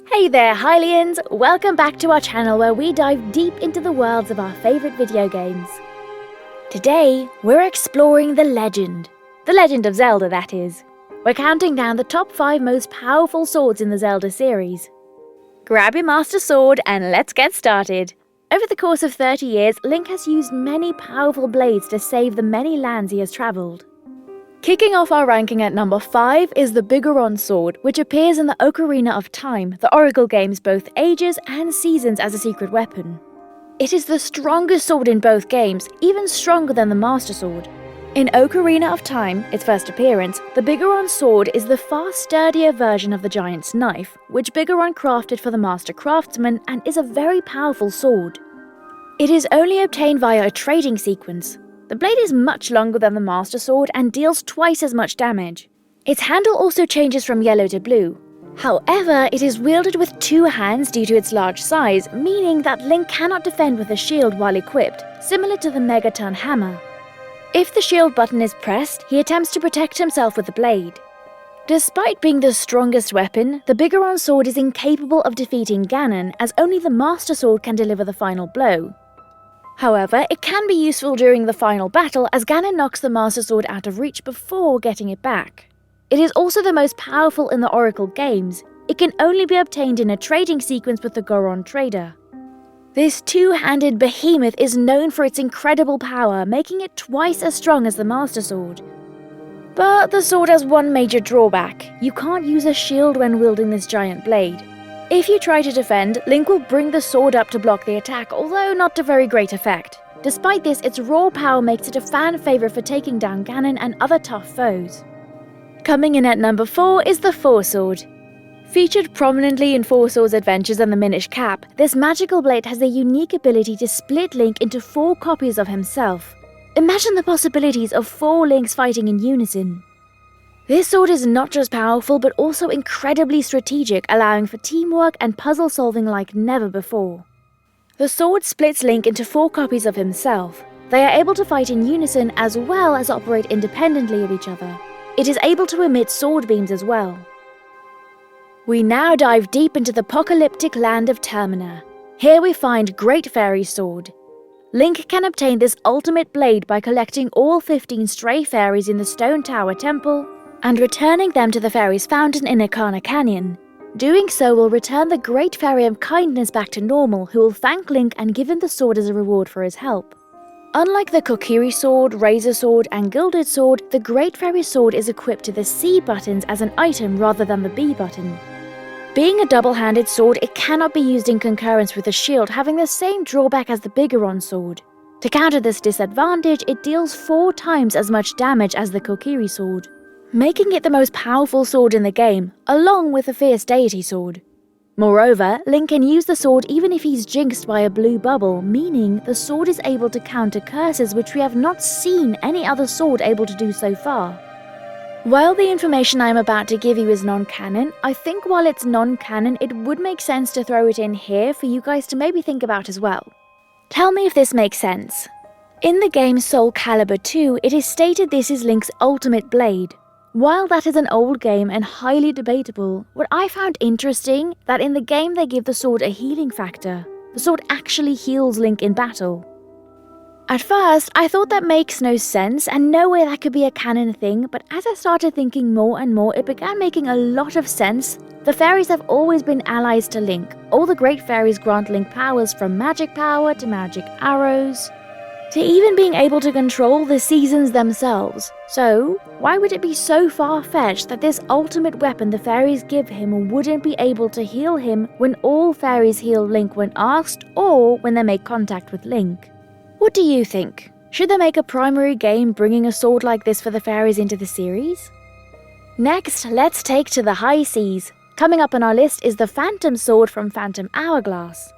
Hey there, Hylians! Welcome back to our channel where we dive deep into the worlds of our favourite video games. Today, we're exploring the Legend of Zelda, that is. We're counting down the top 5 most powerful swords in the Zelda series. Grab your Master Sword and let's get started. Over the course of 30 years, Link has used many powerful blades to save the many lands he has travelled. Kicking off our ranking at number 5 is the Bigon Sword, which appears in the Ocarina of Time, the Oracle game's both ages and seasons, as a secret weapon. It is the strongest sword in both games, even stronger than the Master Sword. In Ocarina of Time, its first appearance, the Bigon Sword is the far sturdier version of the Giant's Knife, which Bigon crafted for the Master Craftsman and is a very powerful sword. It is only obtained via a trading sequence. The blade is much longer than the Master Sword and deals twice as much damage. Its handle also changes from yellow to blue. However, it is wielded with 2 hands due to its large size, meaning that Link cannot defend with a shield while equipped, similar to the Megaton hammer. If the shield button is pressed, he attempts to protect himself with the blade. Despite being the strongest weapon, the Bigon Sword is incapable of defeating Ganon, as only the Master Sword can deliver the final blow. However, it can be useful during the final battle as Ganon knocks the Master Sword out of reach before getting it back. It is also the most powerful in the Oracle games. It can only be obtained in a trading sequence with the Goron Trader. This 2-handed behemoth is known for its incredible power, making it twice as strong as the Master Sword. But the sword has one major drawback. You can't use a shield when wielding this giant blade. If you try to defend, Link will bring the sword up to block the attack, although not to very great effect. Despite this, its raw power makes it a fan favourite for taking down Ganon and other tough foes. Coming in at number 4 is the Four Sword. Featured prominently in Four Swords Adventures and the Minish Cap, this magical blade has the unique ability to split Link into 4 copies of himself. Imagine the possibilities of 4 Links fighting in unison. This sword is not just powerful but also incredibly strategic, allowing for teamwork and puzzle solving like never before. The sword splits Link into 4 copies of himself. They are able to fight in unison as well as operate independently of each other. It is able to emit sword beams as well. We now dive deep into the apocalyptic land of Termina. Here we find Great Fairy's Sword. Link can obtain this ultimate blade by collecting all 15 stray fairies in the Stone Tower Temple and returning them to the Fairies' Fountain in Ikana Canyon. Doing so will return the Great Fairy of Kindness back to normal, who will thank Link and give him the sword as a reward for his help. Unlike the Kokiri Sword, Razor Sword, and Gilded Sword, the Great Fairy's Sword is equipped to the C buttons as an item rather than the B button. Being a double-handed sword, it cannot be used in concurrence with a shield, having the same drawback as the Bigon Sword. To counter this disadvantage, it deals 4 times as much damage as the Kokiri Sword, making it the most powerful sword in the game, along with the fierce Deity Sword. Moreover, Link can use the sword even if he's jinxed by a blue bubble, meaning the sword is able to counter curses, which we have not seen any other sword able to do so far. While the information I am about to give you is non-canon, I think while it's non-canon, it would make sense to throw it in here for you guys to maybe think about as well. Tell me if this makes sense. In the game Soul Calibur 2, it is stated this is Link's ultimate blade. While that is an old game and highly debatable, what I found interesting that in the game they give the sword a healing factor. The sword actually heals Link in battle. At first, I thought that makes no sense and no way that could be a canon thing, but as I started thinking more and more, it began making a lot of sense. The fairies have always been allies to Link. All the great fairies grant Link powers from magic power to magic arrows, to even being able to control the seasons themselves. So, why would it be so far-fetched that this ultimate weapon the fairies give him wouldn't be able to heal him when all fairies heal Link when asked or when they make contact with Link? What do you think? Should they make a primary game bringing a sword like this for the fairies into the series? Next, let's take to the high seas. Coming up on our list is the Phantom Sword from Phantom Hourglass.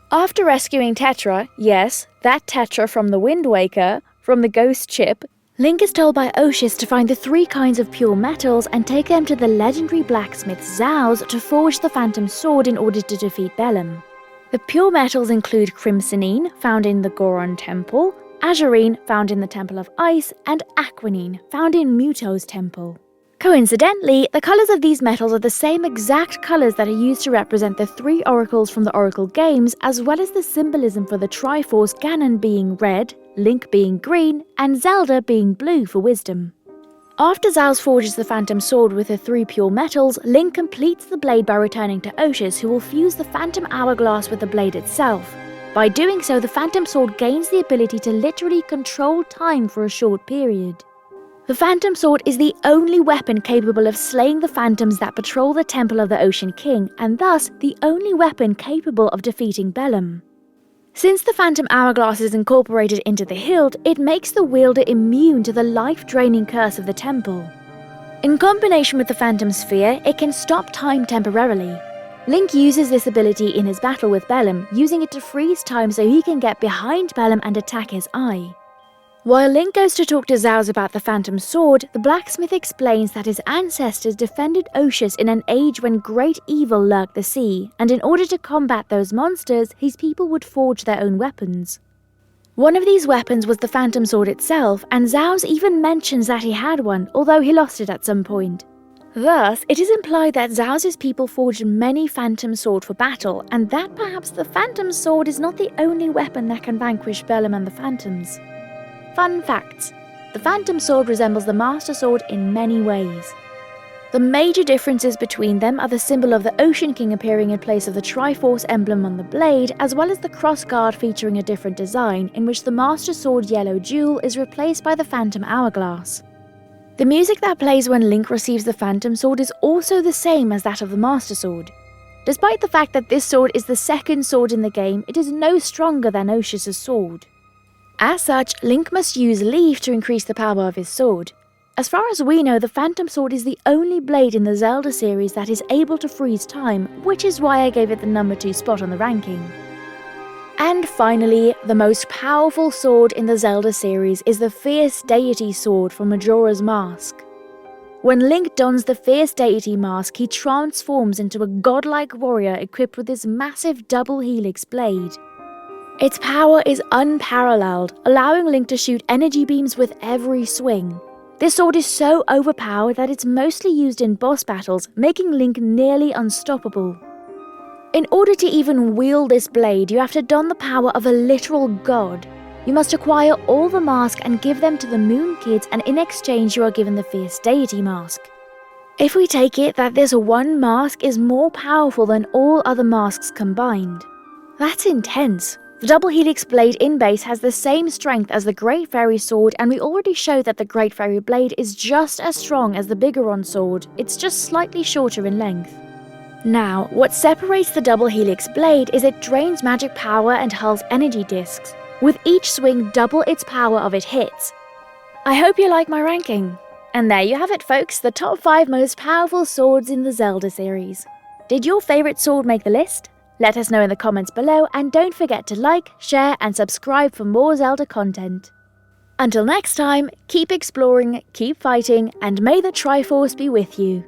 After rescuing Tetra, yes, that Tetra from the Wind Waker, from the ghost ship, Link is told by Oshis to find the 3 kinds of pure metals and take them to the legendary blacksmith Zao's to forge the Phantom Sword in order to defeat Bellum. The pure metals include crimsonine, found in the Goron Temple, azurine, found in the Temple of Ice, and aquinine, found in Muto's temple. Coincidentally, the colours of these metals are the same exact colours that are used to represent the 3 oracles from the Oracle games, as well as the symbolism for the Triforce, Ganon being red, Link being green, and Zelda being blue for wisdom. After Zauz forges the Phantom Sword with the 3 pure metals, Link completes the blade by returning to Oshus, who will fuse the Phantom Hourglass with the blade itself. By doing so, the Phantom Sword gains the ability to literally control time for a short period. The Phantom Sword is the only weapon capable of slaying the phantoms that patrol the Temple of the Ocean King, and thus the only weapon capable of defeating Bellum. Since the Phantom Hourglass is incorporated into the hilt, it makes the wielder immune to the life-draining curse of the temple. In combination with the Phantom Sphere, it can stop time temporarily. Link uses this ability in his battle with Bellum, using it to freeze time so he can get behind Bellum and attack his eye. While Link goes to talk to Zauz about the Phantom Sword, the blacksmith explains that his ancestors defended Oshus in an age when great evil lurked the sea, and in order to combat those monsters, his people would forge their own weapons. One of these weapons was the Phantom Sword itself, and Zauz even mentions that he had one, although he lost it at some point. Thus, it is implied that Zauz's people forged many Phantom Sword for battle, and that perhaps the Phantom Sword is not the only weapon that can vanquish Bellum and the Phantoms. Fun facts: the Phantom Sword resembles the Master Sword in many ways. The major differences between them are the symbol of the Ocean King appearing in place of the Triforce emblem on the blade, as well as the crossguard featuring a different design, in which the Master Sword yellow jewel is replaced by the Phantom Hourglass. The music that plays when Link receives the Phantom Sword is also the same as that of the Master Sword. Despite the fact that this sword is the second sword in the game, it is no stronger than Oshus' sword. As such, Link must use Leaf to increase the power of his sword. As far as we know, the Phantom Sword is the only blade in the Zelda series that is able to freeze time, which is why I gave it the number 2 spot on the ranking. And finally, the most powerful sword in the Zelda series is the Fierce Deity Sword from Majora's Mask. When Link dons the Fierce Deity mask, he transforms into a godlike warrior equipped with this massive double helix blade. Its power is unparalleled, allowing Link to shoot energy beams with every swing. This sword is so overpowered that it's mostly used in boss battles, making Link nearly unstoppable. In order to even wield this blade, you have to don the power of a literal god. You must acquire all the masks and give them to the Moon Kids, and in exchange you are given the Fierce Deity mask. If we take it that this one mask is more powerful than all other masks combined, that's intense. The double helix blade in base has the same strength as the Great Fairy sword, and we already showed that the Great Fairy blade is just as strong as the Bigon Sword, it's just slightly shorter in length. Now, what separates the double helix blade is it drains magic power and hurls energy discs. With each swing double its power of its hits. I hope you like my ranking. And there you have it, folks, the top 5 most powerful swords in the Zelda series. Did your favourite sword make the list? Let us know in the comments below, and don't forget to like, share and subscribe for more Zelda content. Until next time, keep exploring, keep fighting, and may the Triforce be with you.